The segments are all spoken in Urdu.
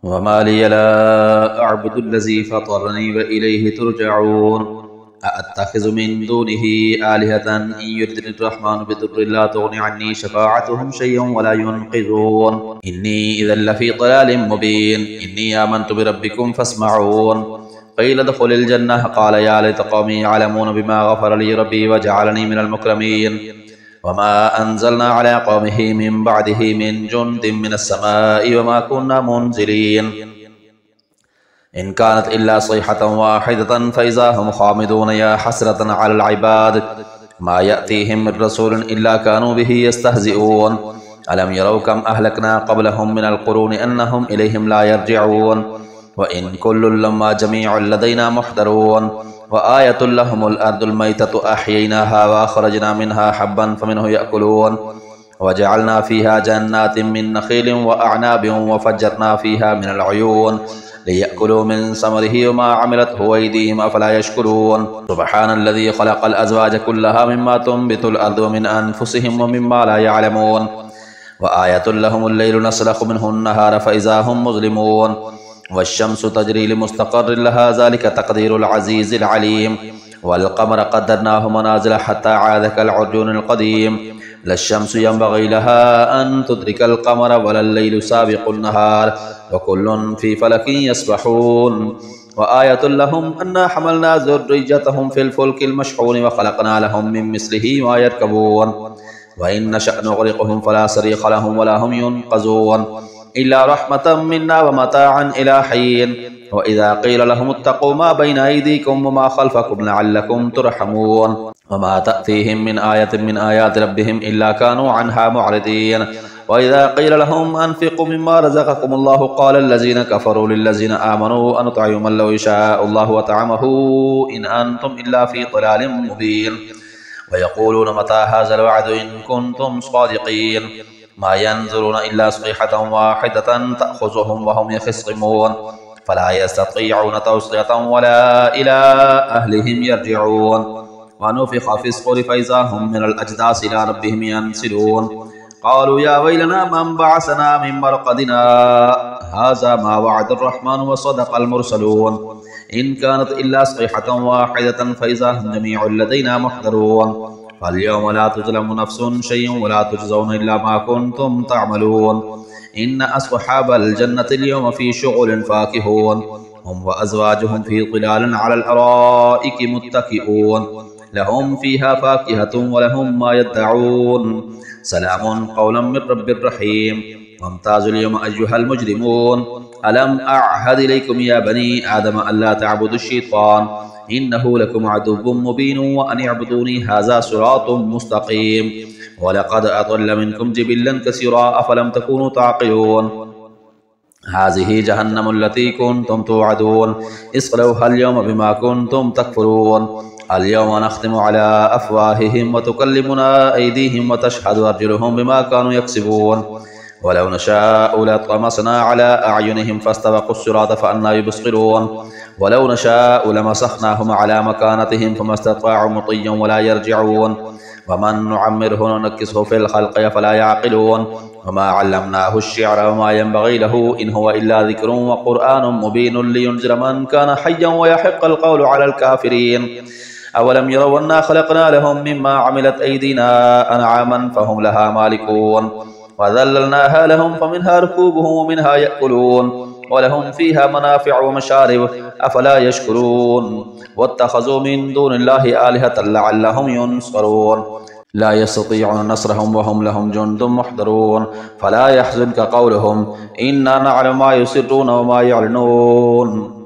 وما لي لا أعبد الذي فطرني وإليه ترجعون أأتخذ من دونه آلهة إن يردني الرحمن بضر لا تغن عني شفاعتهم شيئا ولا ينقذون إني إذا لفي ضلال مبين إني آمنت بربكم فاسمعون قيل ادخل الجنة قال يا ليت قومي يعلمون بما غفر لي ربي وجعلني من المكرمين وما أنزلنا على قومه من بعده من جند من السماء وما كنا منزلين إن كانت إلا صيحة واحدة فإذا هم خامدون يا حسرة على العباد ما يأتيهم من رسول إلا كانوا به يستهزئون ألم يروا كم أهلكنا قبلهم من القرون أنهم إليهم لا يرجعون وإن كل لما جميع لدينا محضرون وآية لهم الأرض الميتة أحييناها وأخرجنا منها حبا فمنه يأكلون وجعلنا فيها جنات من نخيل وأعناب وفجرنا فيها من العيون ليأكلوا من ثمره وما عملته أيديهم أفلا يشكرون سبحان الذي خلق الأزواج كلها مما تنبت الأرض ومن أنفسهم ومما لا يعلمون وآية لهم الليل نسلخ منه النهار فإذا هم مظلمون والشمس تجري لمستقر لها ذلك تقدير العزيز العليم والقمر قدرناه منازل حتى عاد كالعرجون القديم لا الشمس ينبغي لها أن تدرك القمر ولا الليل سابق النهار وكل في فلك يسبحون وآية لهم أنا حملنا ذريتهم في الفلك المشحون وخلقنا لهم من مثله ما يركبون وإن نشأ نغرقهم فلا صريخ لهم ولا هم ينقذون إلا رحمة منا ومتاعا إلى حين وإذا قيل لهم اتقوا ما بين أيديكم وما خلفكم لعلكم ترحمون وما تأتيهم من آية من آيات ربهم إلا كانوا عنها معرضين وإذا قيل لهم أنفقوا مما رزقكم الله قال الذين كفروا للذين آمنوا أنطعم من لو يشاء الله وطعمه إن أنتم إلا في ضلال مبين ويقولون متى هذا الوعد إن كنتم صادقين ما ينظرون إلا صيحة واحدة تأخذهم وهم يخصمون فلا يستطيعون توصية ولا إلى أهلهم يرجعون ونفخ في الصور فإذا هم من الأجداث إلى ربهم ينسلون قالوا يا ويلنا من بعثنا من مرقدنا هذا ما وعد الرحمن وصدق المرسلون إن كانت إلا صيحة واحدة فإذا هم جميع لدينا محضرون فاليوم لا تظلم نفس شيء ولا تجزون إلا ما كنتم تعملون إن أصحاب الجنة اليوم في شغل فاكهون هم وأزواجهم في ظلال على الأرائك متكئون لهم فيها فاكهة ولهم ما يدعون سلام قولا من رب رحيم وامتازوا اليوم أيها المجرمون ألم أعهد إليكم يا بني آدم ألا تعبدوا الشيطان إنه لكم عدو مبين وأن اعبدوني هذا صراط مستقيم ولقد أضل منكم جبلا كثيرا أفلم تكونوا تعقلون هذه جهنم التي كنتم توعدون اصلوها اليوم بما كنتم تكفرون اليوم نختم على أفواههم وتكلمنا أيديهم وتشهد أرجلهم بما كانوا يكسبون ولو نشاء لطمسنا على أعينهم فاستبقوا الصراط فأنى يبصرون ولو نشاء لمسخناهم على مكانتهم فما استطاعوا مطيا ولا يرجعون ومن نعمره ننكسه في الخلق فلا يعقلون وما علمناه الشعر وما ينبغي له إن هو إلا ذكر وقرآن مبين لينذر من كان حيا ويحق القول على الكافرين أولم يروا أنا خلقنا لهم مما عملت أيدينا أنعاما فهم لها مالكون وذللناها لهم فمنها ركوبهم ومنها يأكلون ولهم فيها منافع ومشارب أفلا يشكرون واتخذوا من دون الله آلهة لعلهم ينصرون لا يستطيعون نصرهم وهم لهم جند محضرون فلا يحزنك قولهم إنا نعلم ما يسرون وما يعلنون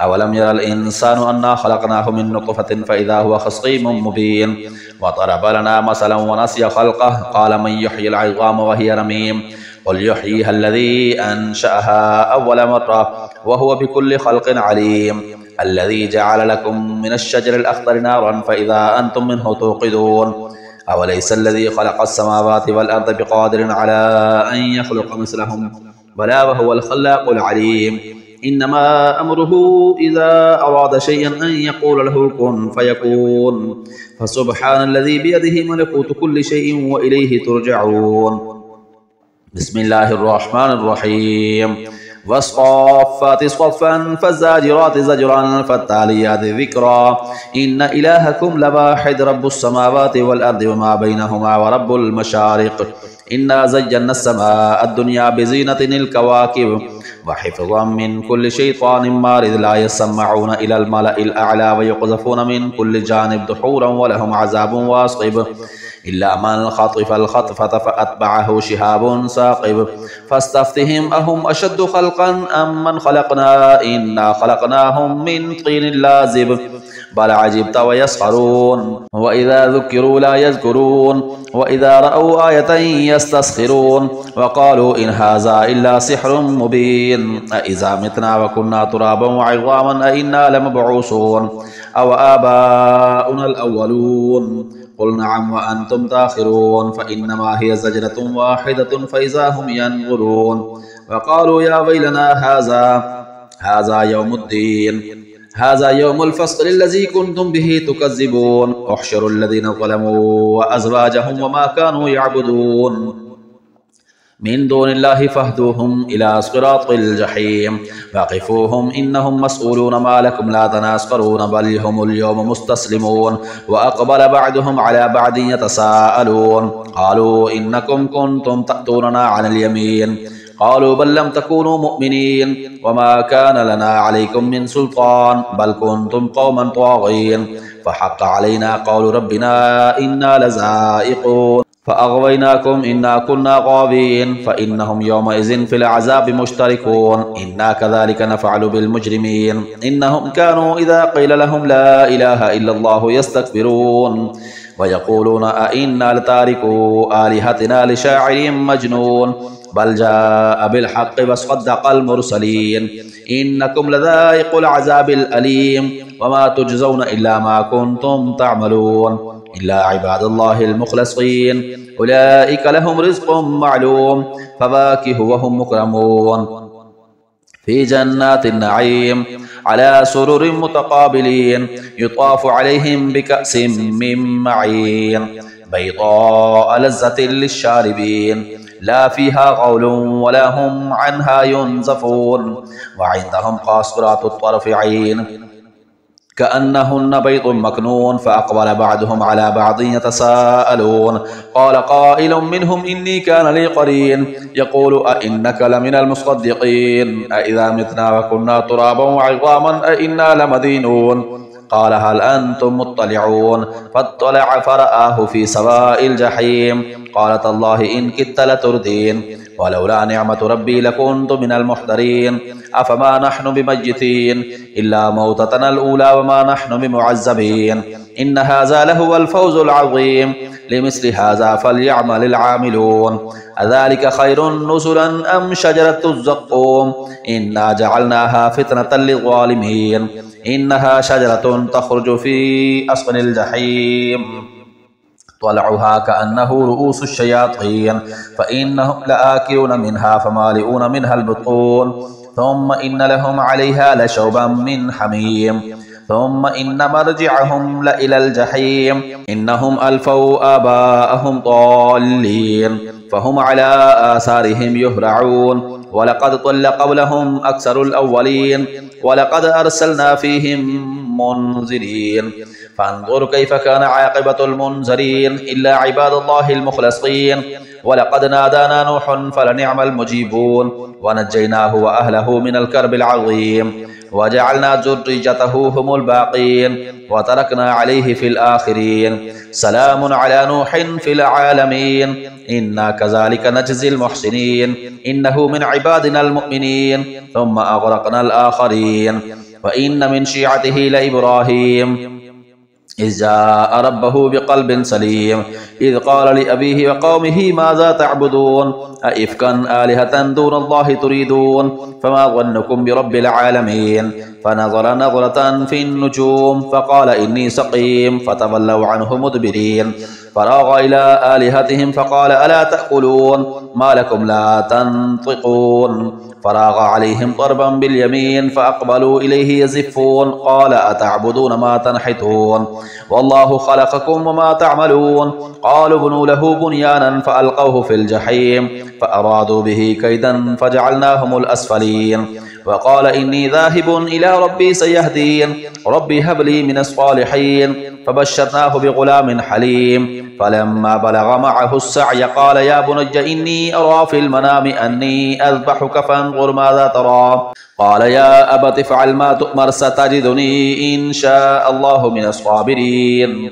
أولم يرى الإنسان أنا خلقناه من نطفة فإذا هو خصيم مبين وضرب لنا مثلا ونسي خلقه قال من يحيي العظام وهي رميم قل يحييها الذي أنشأها أول مرة وهو بكل خلق عليم الذي جعل لكم من الشجر الأخضر نارا فإذا أنتم منه توقدون أوليس الذي خلق السماوات والأرض بقادر على أن يخلق مثلهم بلى وهو الخلاق العليم إنما أمره إذا أراد شيئا أن يقول له كن فيكون فسبحان الذي بيده ملكوت كل شيء وإليه ترجعون بسم الله الرحمن الرحيم والصافات صفا فالزاجرات زجرا فالتاليات ذكرا إن إلهكم لواحد رب السماوات والأرض وما بينهما ورب المشارق إنا زينا السماء الدنيا بزينة الكواكب وحفظا من كل شيطان مارد لا يسمعون إلى الملأ الأعلى ويقذفون من كل جانب دحورا ولهم عذاب واصب إلا من خطف الخطفة فأتبعه شهاب ثاقب فاستفتهم أهم أشد خلقا أم من خلقنا إنا خلقناهم من طين لازب بل عجبت ويسخرون وإذا ذكروا لا يذكرون وإذا رأوا آية يستسخرون وقالوا إن هذا إلا سحر مبين أإذا متنا وكنا ترابا وعظاما أإنا لمبعوثون أو آباؤنا الأولون قل نعم وأنتم داخرون فإنما هي زجرة واحدة فإذا هم ينظرون وقالوا يا ويلنا هذا يوم الدين هذا يوم الفصل الذي كنتم به تكذبون احشروا الذين ظلموا وأزواجهم وما كانوا يعبدون من دون الله فاهدوهم إلى صراط الجحيم فقفوهم إنهم مسؤولون ما لكم لا تناصرون بل هم اليوم مستسلمون وأقبل بعضهم على بعض يتساءلون قالوا إنكم كنتم تأتوننا عن اليمين قالوا بل لم تكونوا مؤمنين وما كان لنا عليكم من سلطان بل كنتم قوما طاغين فحق علينا قول ربنا إنا لذائقون فأغويناكم إنا كنا غاوين فإنهم يومئذ في العذاب مشتركون إنا كذلك نفعل بالمجرمين إنهم كانوا إذا قيل لهم لا إله إلا الله يستكبرون ويقولون أئنا لتاركوا آلهتنا لشاعر مجنون بل جاء بالحق وصدق المرسلين إنكم لذائقوا العذاب الأليم وما تجزون إلا ما كنتم تعملون إلا عباد الله المخلصين أولئك لهم رزق معلوم فواكه وهم مكرمون في جنات النعيم على سرر متقابلين يطاف عليهم بكأس من معين بيضاء لذة للشاربين لا فيها غول ولا هم عنها ينزفون وعندهم قاصرات الطرف عين كأنهن بيض مكنون فأقبل بعضهم على بعض يتساءلون قال قائل منهم إني كان لي قرين يقول أئنك لمن المصدقين أئذا متنا وكنا ترابا وعظاما أئنا لمدينون قال هل أنتم مطلعون فاطلع فرآه في سواء الجحيم قالت الله إن كدت لتردين ولولا نعمة ربي لكنت من المحضرين أفما نحن بميتين إلا موتتنا الأولى وما نحن بمعذبين إن هذا لهو الفوز العظيم لمثل هذا فليعمل العاملون أذلك خير نزلا أم شجرة الزقوم إنا جعلناها فتنة للظالمين إنها شجرة تخرج في أصل الجحيم طلعها كأنه رؤوس الشياطين فإنهم لآكلون منها فمالئون منها البطون ثم إن لهم عليها لشوبا من حميم ثم إن مرجعهم لإلى الجحيم إنهم ألفوا آباءهم ضالين فهم على آثارهم يهرعون ولقد ضل قبلهم أكثر الأولين ولقد أرسلنا فيهم منذرين فانظر كيف كان عاقبة المنذرين إلا عباد الله المخلصين ولقد نادانا نوح فلنعم المجيبون ونجيناه وأهله من الكرب العظيم وجعلنا ذريته هم الباقين وتركنا عليه في الآخرين سلام على نوح في العالمين إنا كذلك نجزي المحسنين إنه من عبادنا المؤمنين ثم أغرقنا الآخرين وإن من شيعته لإبراهيم إذ جاء ربه بقلب سليم إذ قال لأبيه وقومه ماذا تعبدون أئفكا آلهة دون الله تريدون فما ظنكم برب العالمين فنظر نظرة في النجوم فقال إني سقيم فتولوا عنه مدبرين فراغ إلى آلهتهم فقال ألا تأكلون ما لكم لا تنطقون فراغ عليهم ضربا باليمين فأقبلوا إليه يزفون قال أتعبدون ما تنحتون والله خلقكم وما تعملون قالوا ابنوا له بنيانا فألقوه في الجحيم فأرادوا به كيدا فجعلناهم الأسفلين وقال إني ذاهب إلى ربي سيهدين ربي هب لي من الصالحين فبشرناه بغلام حليم فلما بلغ معه السعي قال يا بني إني أرى في المنام أني أذبحك فانظر ماذا ترى قال يا أبت افعل ما تؤمر ستجدني إن شاء الله من الصابرين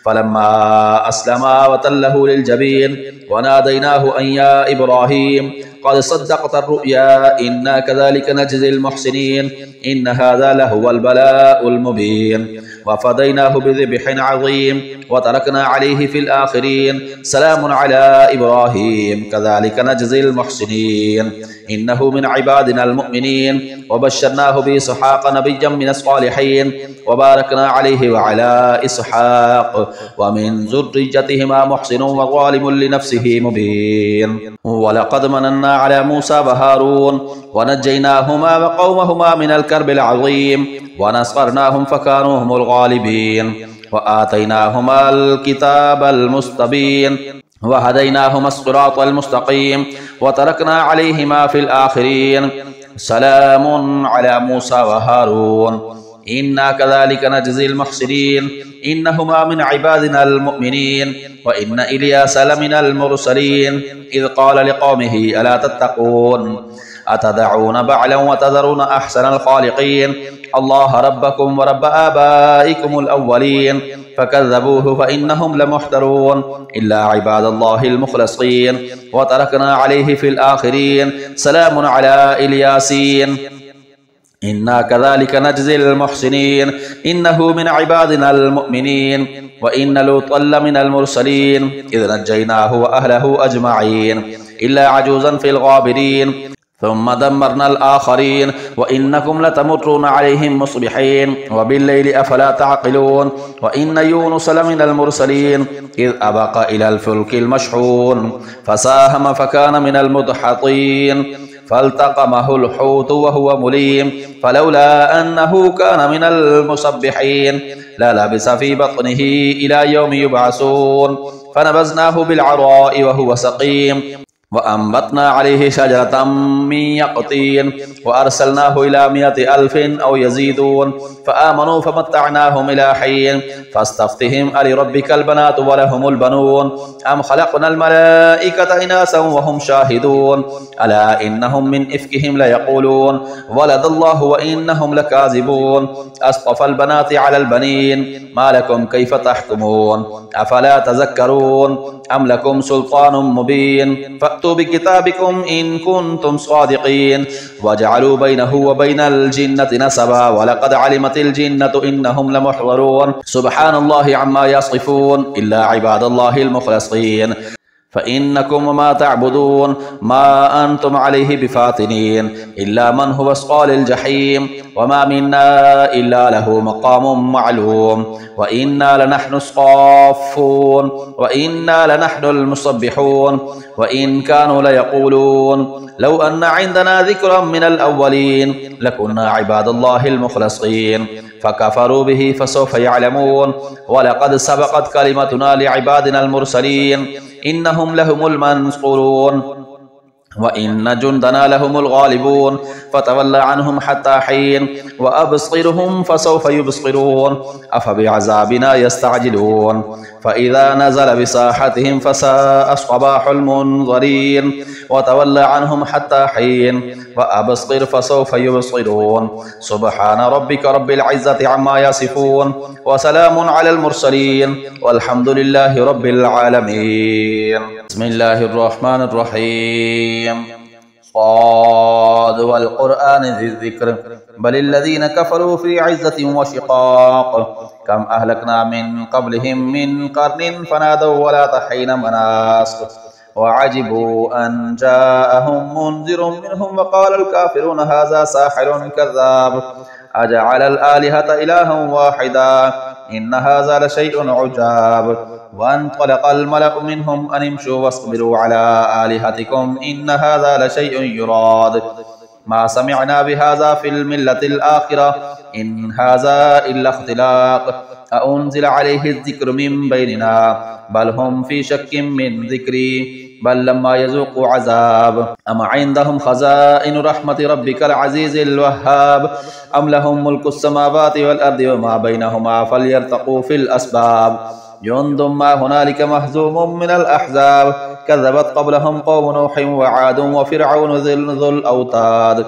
فلما أسلما وتله للجبين وناديناه أن يا إبراهيم قد صدقت الرؤيا إنا كذلك نجزي المحسنين إن هذا لهو البلاء المبين وفديناه بذبح عظيم وتركنا عليه في الآخرين سلام على إبراهيم كذلك نجزي المحسنين إنه من عبادنا المؤمنين وبشرناه بإسحاق نبيا من الصالحين وباركنا عليه وعلى إسحاق ومن ذريتهما محسن وظالم لنفسه مبين ولقد مننا على موسى وهارون ونجيناهما وقومهما من الكرب العظيم ونصرناهم فكانوا هم الغالبين وآتيناهما الكتاب المستبين وهديناهما الصراط المستقيم وتركنا عليهما في الآخرين سلام على موسى وهارون إنا كذلك نجزي المحسنين إنهما من عبادنا المؤمنين وإن إلياس لمن المرسلين إذ قال لقومه ألا تتقون أتدعون بعلا وتذرون أحسن الخالقين الله ربكم ورب آبائكم الأولين فكذبوه فإنهم لمحضرون إلا عباد الله المخلصين وتركنا عليه في الآخرين سلام على إلياسين إنا كذلك نجزي المحسنين إنه من عبادنا المؤمنين وإن لوطا لمن المرسلين إذ نجيناه وأهله أجمعين إلا عجوزا في الغابرين ثم دمرنا الآخرين وإنكم لتمرون عليهم مصبحين وبالليل أفلا تعقلون وإن يونس لمن المرسلين إذ أبق إلى الفلك المشحون فساهم فكان من المدحضين فالتقمه الحوت وهو مليم فلولا أنه كان من المسبحين للبث في بطنه إلى يوم يبعثون فنبذناه بالعراء وهو سقيم وأنبتنا عليه شجرة من يقطين وأرسلناه إلى 100,000 أو يزيدون فآمنوا فمتعناهم إلى حين فاستفتهم ألربك البنات ولهم البنون أم خلقنا الملائكة إناثا وهم شاهدون ألا إنهم من إفكهم ليقولون ولد الله وإنهم لكاذبون أصطفى البنات على البنين ما لكم كيف تحكمون أفلا تذكرون أم لكم سلطان مبين فأتوا بكتابكم إن كنتم صادقين وجعلوا بينه وبين الجنة نسبا ولقد علمت الجنة إنهم لمحضرون سبحان الله عما يصفون إلا عباد الله المخلصين فإنكم وما تعبدون ما أنتم عليه بفاتنين إلا من هو صال الجحيم وما منا إلا له مقام معلوم وإنا لنحن الصافون وإنا لنحن المسبحون وإن كانوا ليقولون لو أن عندنا ذكرا من الأولين لكنا عباد الله المخلصين فكفروا به فسوف يعلمون ولقد سبقت كلمتنا لعبادنا المرسلين إنهم لهم المنصورون وإن جندنا لهم الغالبون فتولى عنهم حتى حين وأبصرهم فسوف يبصرون أفبعذابنا يستعجلون فإذا نزل بساحتهم فساء صباح المنذرين وتولى عنهم حتى حين وأبصر فسوف يبصرون سبحان ربك رب العزة عما يصفون وسلام على المرسلين والحمد لله رب العالمين بسم الله الرحمن الرحيم صاد والقرآن ذي الذكر بل الذين كفروا في عزة وشقاق كم أهلكنا من قبلهم من قرن فنادوا ولا تحين مناص وعجبوا أن جاءهم منذر منهم وقال الكافرون هذا ساحر كذاب أجعل الآلهة إلها واحدا إن هذا لشيء عجاب وانطلق الملأ منهم أن امشوا واصبروا على آلهتكم إن هذا لشيء يراد ما سمعنا بهذا في الملة الآخرة إن هذا إلا اختلاق أأنزل عليه الذكر من بيننا بل هم في شك من ذكري بل لما يذوقوا عذاب أم عندهم خزائن رحمة ربك العزيز الوهاب أم لهم ملك السماوات والأرض وما بينهما فليرتقوا في الأسباب جند ما هنالك مهزوم من الأحزاب كذبت قبلهم قوم نوح وعاد وفرعون ذو الأوتاد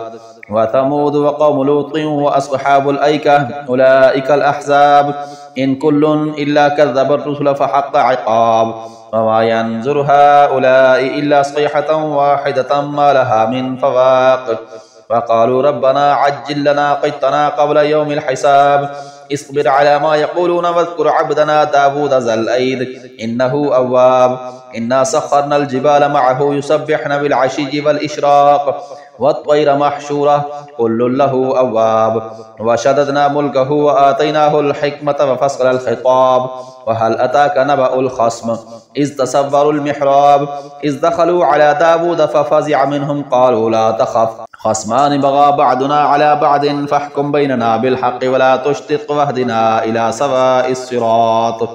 وثمود وقوم لوط وأصحاب الأيكة أولئك الأحزاب إن كل إلا كذب الرسل فحق عقاب وما ينظر هؤلاء إلا صيحة واحدة ما لها من فواق وقالوا ربنا عجل لنا قطنا قبل يوم الحساب اصبر على ما يقولون واذكر عبدنا داود ذا الأيد إنه أواب إنا سخرنا الجبال معه يسبحن بالعشي والإشراق والطير محشورة كل له أواب وشددنا ملكه وآتيناه الحكمة وفصل الخطاب وهل أتاك نبأ الخصم إذ تصوروا المحراب إذ دخلوا على داود ففزع منهم قالوا لا تخف خصمان بغى بعضنا على بعض فاحكم بيننا بالحق ولا تشطط واهدنا إلى سواء الصراط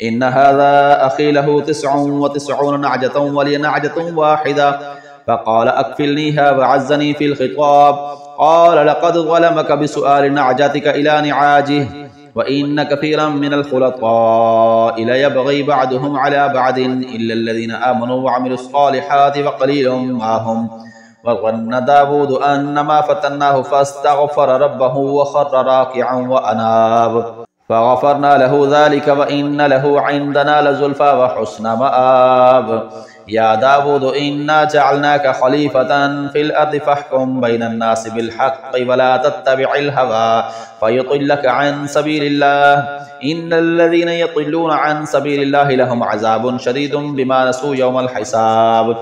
إن هذا أخي له 99 نعجة ولي نعجة واحدة فقال أكفلنيها وعزني في الخطاب قال لقد ظلمك بسؤال نعجتك إلى نعاجه وإن كثيرا من الخلطاء ليبغي بعضهم على بعض إلا الذين آمنوا وعملوا الصالحات وقليل ما هم وظن داود أن ما فتناه فاستغفر ربه وخر راكعا وأناب فغفرنا له ذلك وإن له عندنا لزلفى وحسن مآب يا داود إنا جعلناك خليفة في الأرض فاحكم بين الناس بالحق ولا تتبع الهوى فيضلك عن سبيل الله إن الذين يضلون عن سبيل الله لهم عذاب شديد بما نسوا يوم الحساب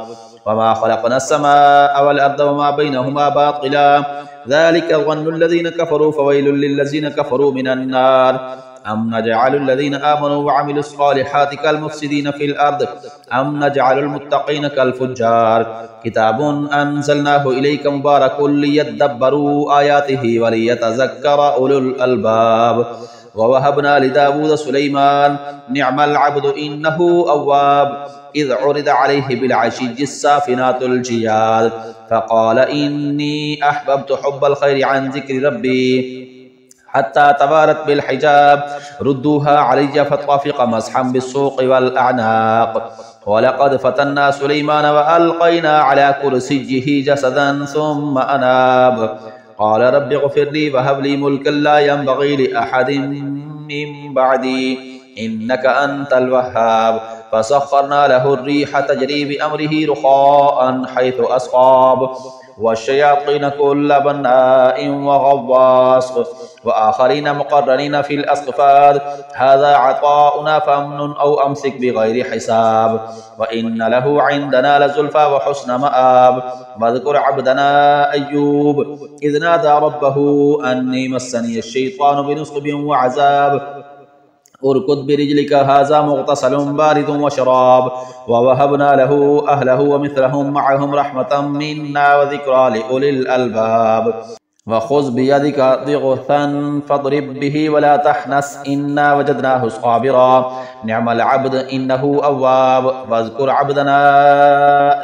وما خلقنا السماء والأرض وما بينهما باطلا ذلك ظن الذين كفروا فويل للذين كفروا من النار أم نجعل الذين آمنوا وعملوا الصالحات كالمفسدين في الأرض أم نجعل المتقين كالفجار كتاب أنزلناه إليك مبارك ليدبروا آياته وليتذكر أولو الألباب ووهبنا لداود سليمان نعم العبد إنه أواب إذ عرض عليه بالعشي السافنات الجياد فقال إني أحببت حب الخير عن ذكر ربي حتى تبارت بالحجاب ردوها علي فطافق مسحا بالسوق والأعناق ولقد فتنا سليمان وألقينا على كرسيه جسدا ثم أناب قال رب اغفر لي وهب لي ملكا لا ينبغي لأحد من بعدي إنك أنت الوهاب فسخرنا له الريح تجري بأمره رخاء حيث أصاب والشياطين كل بناء وغواص وآخرين مقرنين في الأصفاد هذا عطاؤنا فامنن أو أمسك بغير حساب وإن له عندنا لزلفى وحسن مآب واذكر عبدنا أيوب إذ نادى ربه أني مسني الشيطان بنصب وعذاب اركض برجلك هذا مغتسل بارد وشراب ووهبنا له أهله ومثلهم معهم رحمة منا وذكرى لأولي الألباب وخذ بيدك ضغثا فاضرب به ولا تحنس إنا وجدناه صابرا نعم العبد إنه أواب واذكر عبدنا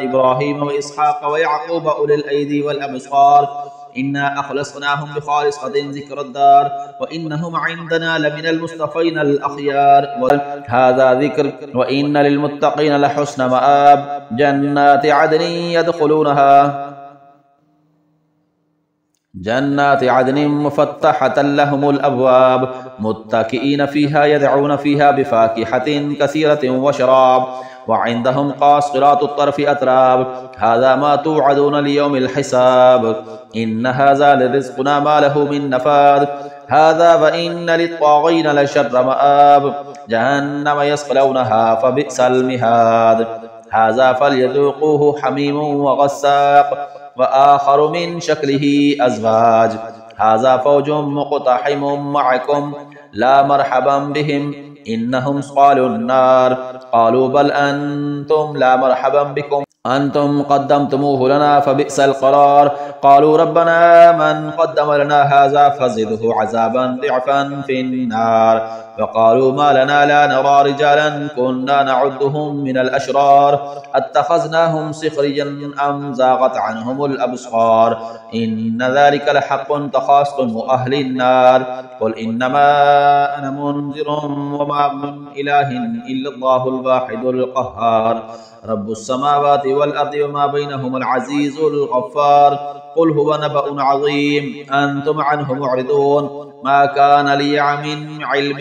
إبراهيم وإسحاق ويعقوب أولي الأيدي والأبصار إنا أخلصناهم بخالصة ذكر الدار وإنهم عندنا لمن المصطفين الأخيار هذا ذكر وإن للمتقين لحسن مآب جنات عدن مفتحة لهم الأبواب متكئين فيها يدعون فيها بفاكهة كثيرة وشراب وعندهم قاصرات الطرف أتراب هذا ما توعدون ليوم الحساب إن هذا لرزقنا ما له من نفاد هذا وإن للطاغين لشر مآب جهنم يصلونها فبئس المهاد هذا فليذوقوه حميم وغساق وآخر من شكله أزواج هذا فوج مقتحم معكم لا مرحبا بهم إنهم صالوا النار قالوا بل أنتم لا مرحبا بكم أنتم قدمتموه لنا فبئس القرار قالوا ربنا من قدم لنا هذا فزده عذابا ضعفا في النار فقالوا ما لنا لا نرى رجالا كنا نعدهم من الأشرار اتخذناهم سخريا أم زاغت عنهم الأبصار إن ذلك لحق تخاصم أهل النار قل إنما أنا منذر وما من إله إلا الله الواحد القهار رب السماوات والأرض وما بينهما العزيز الغفار قل هو نبأ عظيم أنتم عنه معرضون ما كان لي من علم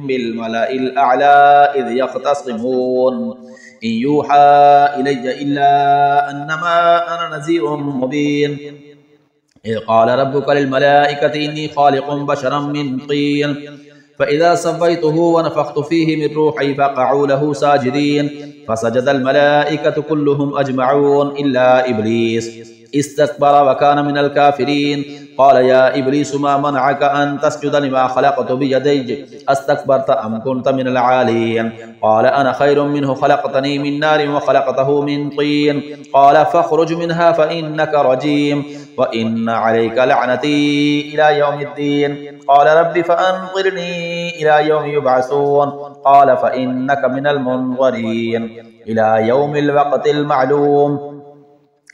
بالملأ الأعلى إذ يختصمون إن يوحى إلي إلا أنما أنا نذير مبين إذ قال ربك للملائكة إني خالق بشرا من طين فإذا سويته ونفخت فيه من روحي فقعوا له ساجدين فسجد الملائكة كلهم أجمعون إلا إبليس استكبر وكان من الكافرين قال يا إبليس ما منعك أن تسجد لما خلقت بيدي أستكبرت أم كنت من العالين قال أنا خير منه خلقتني من نار وخلقته من طين قال فاخرج منها فإنك رجيم وإن عليك لعنتي إلى يوم الدين قال رب فأنظرني إلى يوم يبعثون قال فإنك من المنظرين إلى يوم الوقت المعلوم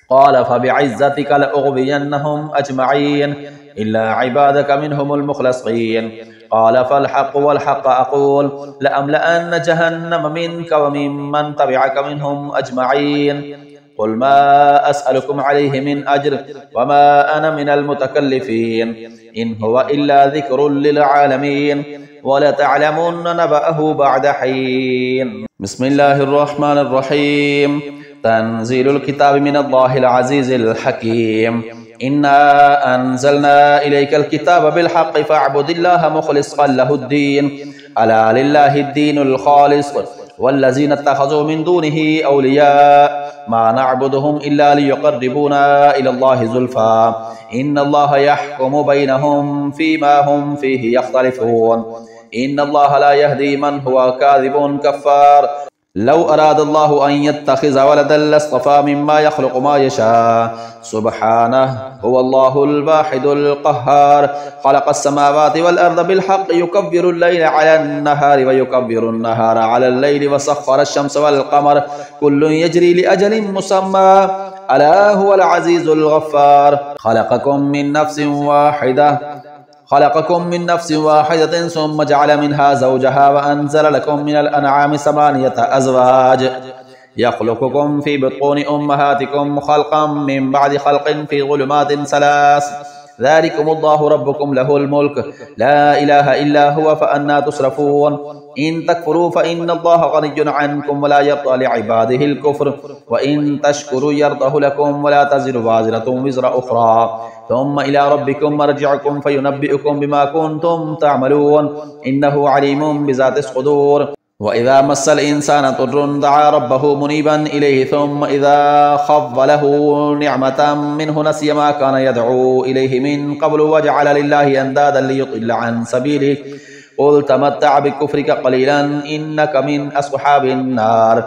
قال فبعزتك لأغوينهم أجمعين إلا عبادك منهم المخلصين قال فالحق والحق أقول لأملأن جهنم منك وممن تبعك منهم أجمعين قل ما أسألكم عليه من أجر وما أنا من المتكلفين إن هو إلا ذكر للعالمين ولتعلمن نبأه بعد حين بسم الله الرحمن الرحيم تنزيل الكتاب من الله العزيز الحكيم إنا أنزلنا إليك الكتاب بالحق فاعبد الله مخلصا له الدين ألا لله الدين الخالص والذين اتخذوا من دونه أولياء ما نعبدهم إلا ليقربونا إلى الله زلفى إن الله يحكم بينهم فيما هم فيه يختلفون إن الله لا يهدي من هو كاذب كفار لو أراد الله أن يتخذ ولدا لاصطفى مما يخلق ما يشاء سبحانه هو الله الواحد القهار خلق السماوات والأرض بالحق يكبر الليل على النهار ويكبر النهار على الليل وسخر الشمس والقمر كل يجري لأجل مسمى ألا هو العزيز الغفار خلقكم من نفس واحدة ثم جعل منها زوجها وأنزل لكم من الأنعام 8 أزواج يخلقكم في بطون أمهاتكم خلقا من بعد خلق في ظلمات 3 ذلكم الله ربكم له الملك لا إله إلا هو فأنى تصرفون إن تكفروا فإن الله غني عنكم ولا يرضى لعباده الكفر وإن تشكروا يرضه لكم ولا تزر وازرة وزر أخرى ثم إلى ربكم مرجعكم فينبئكم بما كنتم تعملون إنه عليم بذات الصدور وإذا مس الإنسان ضر دعا ربه منيبا إليه ثم إذا خض له نعمة منه نسي ما كان يدعو إليه من قبل وجعل لله أندادا ليضل عن سبيله قل تمتع بكفرك قليلا إنك من أصحاب النار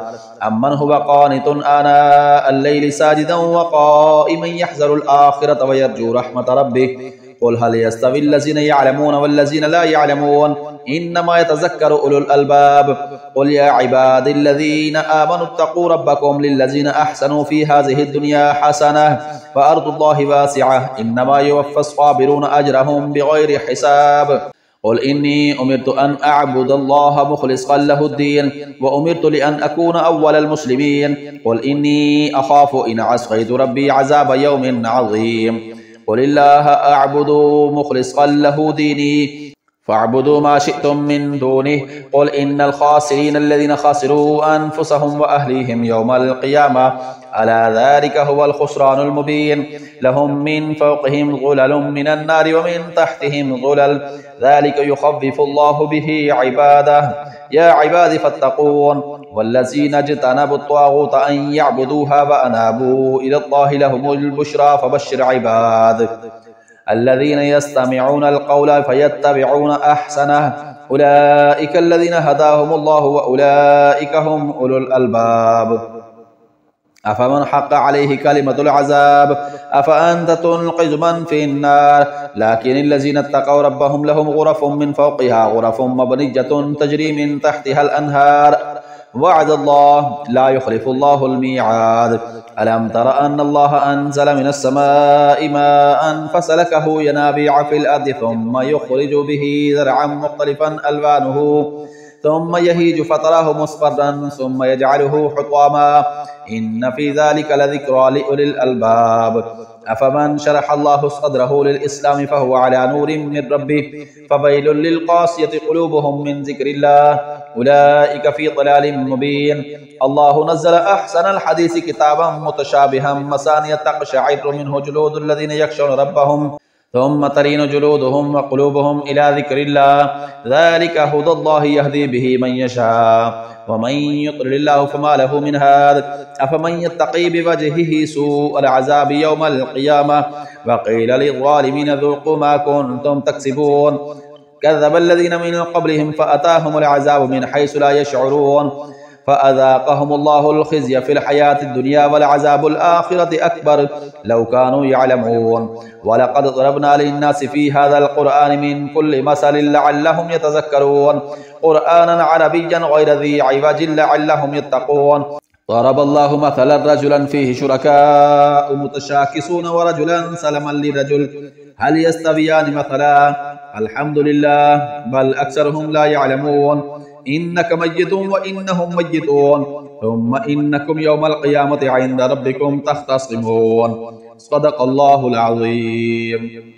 أمن هو قانت آناء الليل ساجدا وقائما يحذر الآخرة ويرجو رحمة ربه قل هل يستوي الذين يعلمون والذين لا يعلمون إنما يتذكر أولو الألباب قل يا عبادي الذين آمنوا اتقوا ربكم للذين أحسنوا في هذه الدنيا حسنة فأرض الله واسعة إنما يوفى الصابرون أجرهم بغير حساب قل إني أمرت أن أعبد الله مخلصا له الدين وأمرت لأن أكون أول المسلمين قل إني أخاف إن عصيت ربي عذاب يوم عظيم قل الله أعبد مخلصا له ديني فاعبدوا ما شئتم من دونه قل إن الخاسرين الذين خسروا أنفسهم وأهليهم يوم القيامة ألا ذلك هو الخسران المبين لهم من فوقهم ظلل من النار ومن تحتهم ظلل ذلك يخفف الله به عباده يا عباد فاتقون والذين اجتنبوا الطاغوت أن يعبدوها وأنابوا إلى الله لهم البشرى فبشر عباد الذين يستمعون القول فيتبعون أحسنه أولئك الذين هداهم الله وأولئك هم أولو الألباب أفمن حق عليه كلمة العذاب أفأنت تنقذ من في النار لكن الذين اتقوا ربهم لهم غرف من فوقها غرف مبنية تجري من تحتها الأنهار وعد الله لا يخلف الله الميعاد ألم تر أن الله أنزل من السماء ماء فسلكه ينابيع في الأرض ثم يخرج به زرعا مختلفا ألوانه ثم يهيج فتراه مصفرا ثم يجعله حطاما إن في ذلك لذكرى لأولي الألباب أفمن شرح الله صدره للإسلام فهو على نور من ربه فويل للقاسية قلوبهم من ذكر الله أولئك في ضلال مبين الله نزل أحسن الحديث كتابا متشابها مثانية تقشعر منه جلود الذين يخشون ربهم ثم تلين جلودهم وقلوبهم إلى ذكر الله ذلك هدى الله يهدي به من يشاء ومن يضلل الله فما له من هاد أفمن يتقي بوجهه سوء العذاب يوم القيامة وقيل للظالمين ذوقوا ما كنتم تكسبون كذب الذين من قبلهم فأتاهم العذاب من حيث لا يشعرون فأذاقهم الله الخزي في الحياة الدنيا والعذاب الآخرة أكبر لو كانوا يعلمون ولقد ضربنا للناس في هذا القرآن من كل مثل لعلهم يتذكرون قرآنا عربيا غير ذي عوج لعلهم يتقون ضرب الله مثلا رجلا فيه شركاء متشاكسون ورجلا سلما لرجل هل يستويان مثلا الحمد لله بل أكثرهم لا يعلمون إنك ميت وإنهم ميتون ثم إنكم يوم القيامة عند ربكم تختصمون صدق الله العظيم.